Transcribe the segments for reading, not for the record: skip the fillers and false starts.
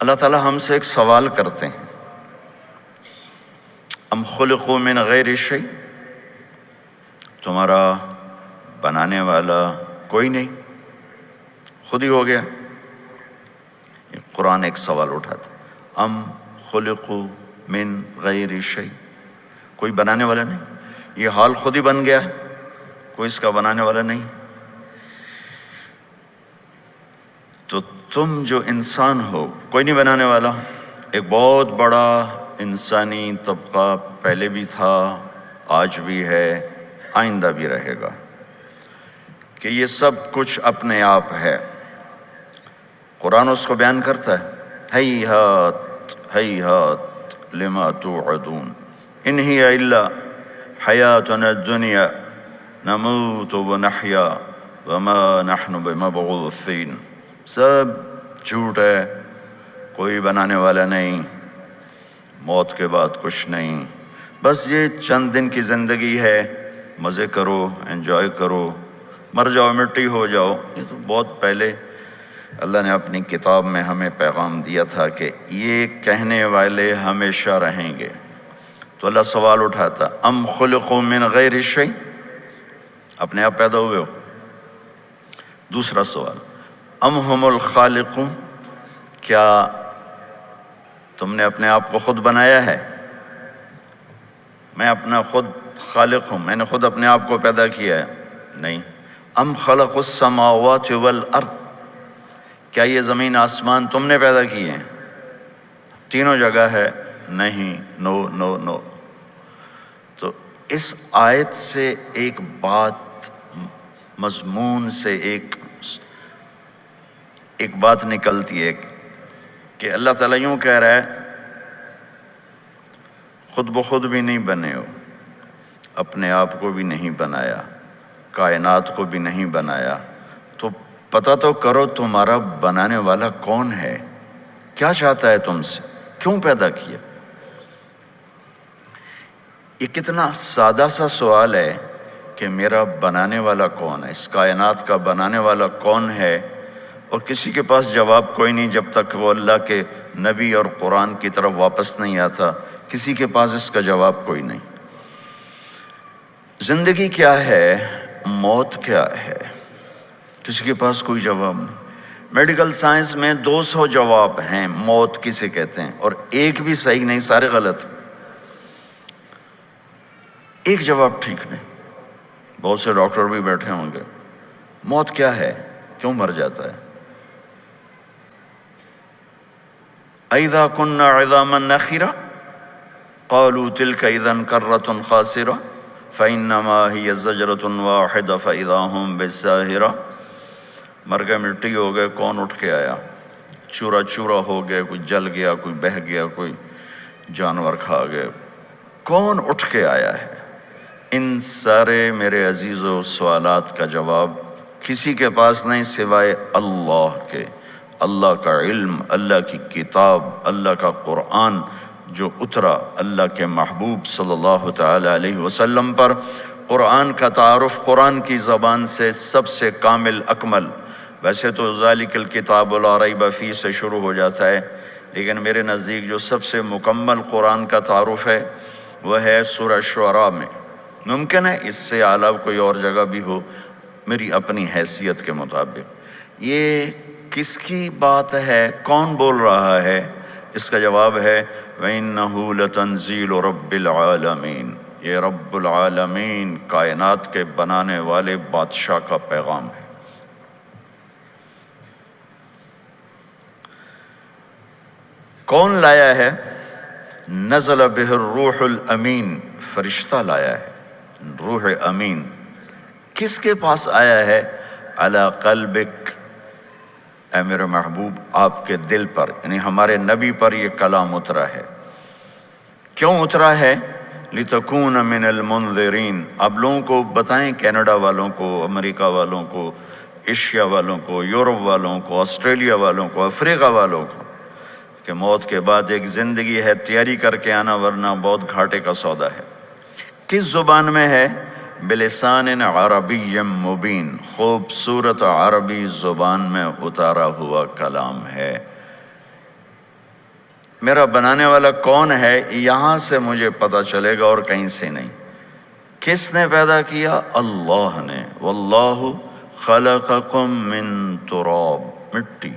اللہ تعالیٰ ہم سے ایک سوال کرتے ہیں، ام خلقوا من غیر شیء، تمہارا بنانے والا کوئی نہیں، خود ہی ہو گیا؟ قرآن ایک سوال اٹھاتا ہے، ام خلقوا من غیر شیء، کوئی بنانے والا نہیں، یہ حال خود ہی بن گیا، کوئی اس کا بنانے والا نہیں۔ تو تم جو انسان ہو کوئی نہیں بنانے والا، ایک بہت بڑا انسانی طبقہ پہلے بھی تھا، آج بھی ہے، آئندہ بھی رہے گا، کہ یہ سب کچھ اپنے آپ ہے۔ قرآن اس کو بیان کرتا ہے، ہیہات ہیہات لما توعدون ان ہی الا حیاتنا الدنیا نموت ونحیا وما نحن بمبعوثین، سب جھوٹ ہے، کوئی بنانے والا نہیں، موت کے بعد کچھ نہیں، بس یہ چند دن کی زندگی ہے، مزے کرو، انجوائے کرو، مر جاؤ مٹی ہو جاؤ۔ یہ تو بہت پہلے اللہ نے اپنی کتاب میں ہمیں پیغام دیا تھا کہ یہ کہنے والے ہمیشہ رہیں گے۔ تو اللہ سوال اٹھاتا، ام خلقوا من غیر شیء، اپنے آپ پیدا ہوئے ہو؟ دوسرا سوال، ام ہم الخالقون، کیا تم نے اپنے آپ کو خود بنایا ہے؟ میں اپنا خود خالق ہوں، میں نے خود اپنے آپ کو پیدا کیا ہے؟ نہیں۔ ام خلقوا السماوات والارض، کیا یہ زمین آسمان تم نے پیدا کیے ہیں؟ تینوں جگہ ہے نہیں، نو نو نو۔ تو اس آیت سے ایک بات، مضمون سے ایک بات نکلتی ہے کہ اللہ تعالیٰ یوں کہہ رہا ہے، خود بخود بھی نہیں بنے ہو، اپنے آپ کو بھی نہیں بنایا، کائنات کو بھی نہیں بنایا، تو پتہ تو کرو تمہارا بنانے والا کون ہے، کیا چاہتا ہے تم سے، کیوں پیدا کیا؟ یہ کتنا سادہ سا سوال ہے کہ میرا بنانے والا کون ہے، اس کائنات کا بنانے والا کون ہے، اور کسی کے پاس جواب کوئی نہیں جب تک وہ اللہ کے نبی اور قرآن کی طرف واپس نہیں آتا، کسی کے پاس اس کا جواب کوئی نہیں۔ زندگی کیا ہے، موت کیا ہے، کسی کے پاس کوئی جواب نہیں۔ میڈیکل سائنس میں 200 جواب ہیں موت کسے کہتے ہیں، اور ایک بھی صحیح نہیں، سارے غلط۔ ایک جواب ٹھیک نہیں۔ بہت سے ڈاکٹر بھی بیٹھے ہوں گے، موت کیا ہے، کیوں مر جاتا ہے؟ اذا كنا عظاما نخرة قالوا تلك اذا كرة خاسرة فانما هي زجرة واحدة فاذا هم بالساهرة، مر گئے، مٹی ہو گئے، کون اٹھ کے آیا؟ چورا چورا ہو گئے، کوئی جل گیا، کوئی بہہ گیا، کوئی جانور کھا گئے، کون اٹھ کے آیا ہے؟ ان سارے میرے عزیزو سوالات کا جواب کسی کے پاس نہیں سوائے اللہ کے۔ اللہ کا علم، اللہ کی کتاب، اللہ کا قرآن جو اترا اللہ کے محبوب صلی اللہ تعالی علیہ وسلم پر۔ قرآن کا تعارف قرآن کی زبان سے سب سے کامل اکمل، ویسے تو ذالک الکتاب لا ریب فیہ سے شروع ہو جاتا ہے، لیکن میرے نزدیک جو سب سے مکمل قرآن کا تعارف ہے وہ ہے سورہ شعراء میں۔ ممکن ہے اس سے اعلیٰ کوئی اور جگہ بھی ہو، میری اپنی حیثیت کے مطابق۔ یہ کس کی بات ہے، کون بول رہا ہے؟ اس کا جواب ہے وَإِنَّهُ لَتَنزِيلُ رَبِّ الْعَالَمِينَ، یہ رب العالمین کائنات کے بنانے والے بادشاہ کا پیغام ہے۔ کون لایا ہے؟ نزل بہ الروح الامین، فرشتہ لایا ہے، روح امین۔ کس کے پاس آیا ہے؟ علی قلبک، اے میرے محبوب آپ کے دل پر، یعنی ہمارے نبی پر یہ کلام اترا ہے۔ کیوں اترا ہے؟ لِتَكُونَ مِنَ الْمُنذِرِينَ، آپ لوگوں کو بتائیں، کینیڈا والوں کو، امریکہ والوں کو، ایشیا والوں کو، یورپ والوں کو، آسٹریلیا والوں کو، افریقہ والوں کو، کہ موت کے بعد ایک زندگی ہے، تیاری کر کے آنا ورنہ بہت گھاٹے کا سودا ہے۔ کس زبان میں ہے؟ بلسان عربی مبین، خوبصورت عربی زبان میں اتارا ہوا کلام ہے۔ میرا بنانے والا کون ہے یہاں سے مجھے پتہ چلے گا اور کہیں سے نہیں۔ کس نے پیدا کیا؟ اللہ نے۔ واللہ خلقکم من تراب، مٹی،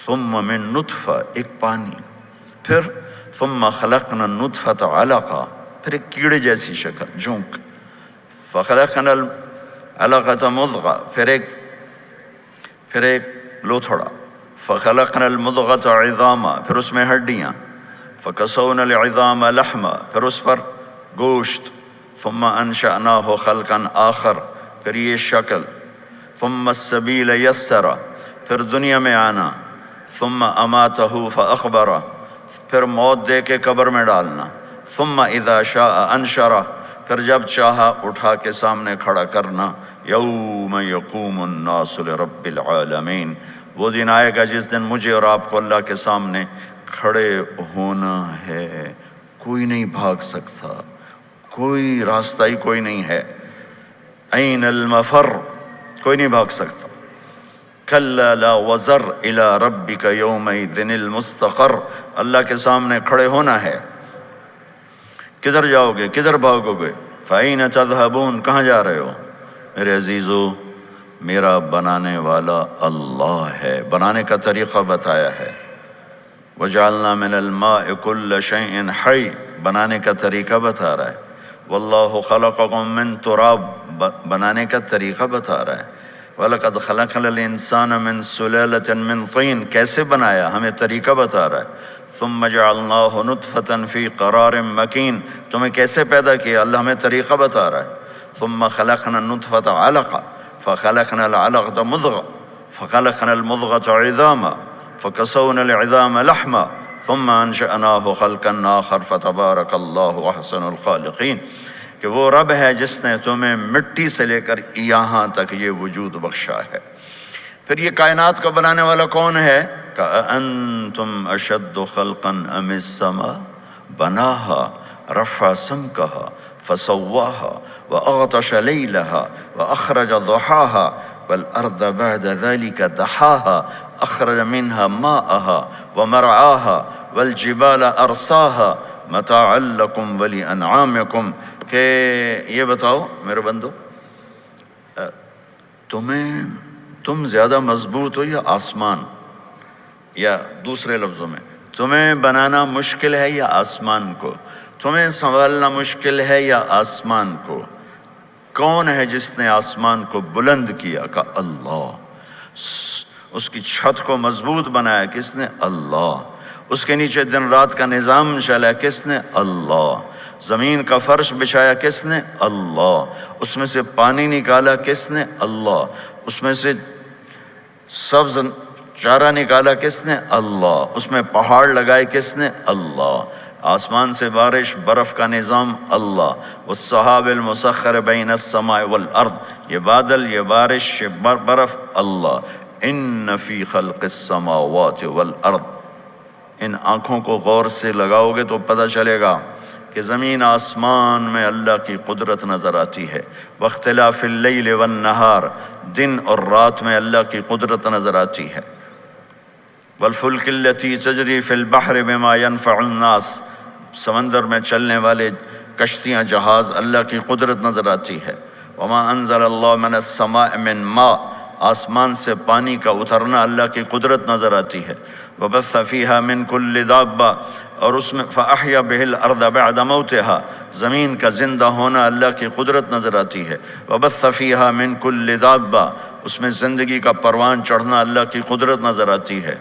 ثم من نطفہ، ایک پانی، پھر ثم خلقنا النطفۃ علقہ، پھر ایک کیڑے جیسی شکل، جونک، فخلقنا العلقۃ مضغہ، پھر ایک لوتھڑا، فخلقنا المضغۃ عظاما، پھر اس میں ہڈیاں، فکسونا العظام لحما، پھر اس پر گوشت، ثم انشأناہ خلقا آخر، پھر یہ شکل، ثم السبیل یسرا، پھر دنیا میں آنا، ثم اماتہ فاخبرہ، پھر موت دے کے قبر میں ڈالنا، ثم اذا شاء انشرہ، پھر جب چاہا اٹھا کے سامنے کھڑا کرنا، یوم یقوم الناس لرب العالمین، وہ دن آئے گا جس دن مجھے اور آپ کو اللہ کے سامنے کھڑے ہونا ہے، کوئی نہیں بھاگ سکتا، کوئی راستہ ہی کوئی نہیں ہے، این المفر، کوئی نہیں بھاگ سکتا، کلا لا وزر الی ربک یومئذ المستقر، اللہ کے سامنے کھڑے ہونا ہے، کدھر جاؤ گے، کدھر بھاگو گے؟ فَأَيْنَ تَذْهَبُونَ، کہاں جا رہے ہو؟ میرے عزیزو، میرا بنانے والا اللہ ہے، بنانے کا طریقہ بتایا ہے، وَجَعَلْنَا مِنَ الْمَاءِ كُلَّ شَيْءٍ حَيٍّ، بنانے کا طریقہ بتا رہا ہے، وَاللَّهُ خَلَقَكُم مِّن تُرَابٍ، بنانے کا طریقہ بتا رہا ہے، وَلَقَدْ خَلَقْنَا الْإِنسَانَ مِن سُلَالَةٍ مِّن طِينٍ، کیسے بنایا ہمیں طریقہ بتا رہا ہے، ثم جعلناہ نطفة فی قرار مکین، تمہیں کیسے پیدا کیا اللہ ہمیں طریقہ بتا رہا ہے، ثم خلقنا النطفة علقہ، فخلقنا العلقة مضغة، فخلقنا المضغة عظاما، فكسونا العظام لحما، ثم انشأناه خلقا آخر فتبارک اللہ احسن الخالقین، کہ وہ رب ہے جس نے تمہیں مٹی سے لے کر یہاں تک یہ وجود بخشا ہے۔ پھر یہ کائنات کا بنانے والا کون ہے؟ کأنتم اشد خلقا ام السماء بناها رفع سمكها فسواها واغطش ليلها واخرج ضحاها والارض بعد ذلك دحاها اخرج منها ماءها ومرعاها والجبال ارساها متاعا لكم ولانعامكم، کہ یہ بتاؤ میرے بندو، تم زیادہ مضبوط ہو یا آسمان؟ یا دوسرے لفظوں میں، تمہیں بنانا مشکل ہے یا آسمان کو؟ تمہیں سنبھالنا مشکل ہے یا آسمان کو؟ کون ہے جس نے آسمان کو بلند کیا؟ کہ اللہ۔ اس کی چھت کو مضبوط بنایا کس نے؟ اللہ۔ اس کے نیچے دن رات کا نظام چلا کس نے؟ اللہ۔ زمین کا فرش بچھایا کس نے؟ اللہ۔ اس میں سے پانی نکالا کس نے؟ اللہ۔ اس میں سے سبز چارہ نکالا کس نے؟ اللہ۔ اس میں پہاڑ لگائے کس نے؟ اللہ۔ آسمان سے بارش، برف کا نظام اللہ۔ والسحاب المسخر بین السماء والارض، یہ بادل، یہ بارش، یہ برف اللہ۔ ان فی خلق السماوات والارض، ان آنکھوں کو غور سے لگاؤ گے تو پتہ چلے گا کہ زمین آسمان میں اللہ کی قدرت نظر آتی ہے۔ واختلاف اللیل والنہار، دن اور رات میں اللہ کی قدرت نظر آتی ہے۔ والفلک التی تجری فی البحر بما ينفع الناس، سمندر میں چلنے والے کشتیاں، جہاز، اللہ کی قدرت نظر آتی ہے۔ وما انزل اللہ من السماء من ماء، آسمان سے پانی کا اترنا اللہ کی قدرت نظر آتی ہے۔ وبث فیہا من کل دابہ، اور اس میں فاحیا بہ الارض بعد موتها، زمین کا زندہ ہونا اللہ کی قدرت نظر آتی ہے۔ وبث فیہا من کل دابہ، اس میں زندگی کا پروان چڑھنا اللہ کی قدرت نظر آتی ہے۔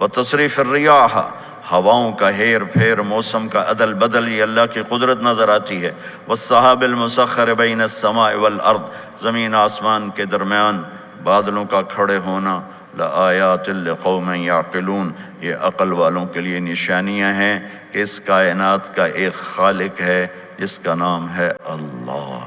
وتصریف الریاح، ہواؤں کا ہیر پھیر، موسم کا عدل بدل، یہ اللہ کی قدرت نظر آتی ہے۔ والسحاب المسخر بین السماء والارض، زمین آسمان کے درمیان بادلوں کا کھڑے ہونا، لآیات لقوم یعقلون، یہ عقل والوں کے لیے نشانیاں ہیں کہ اس کائنات کا ایک خالق ہے جس کا نام ہے اللہ۔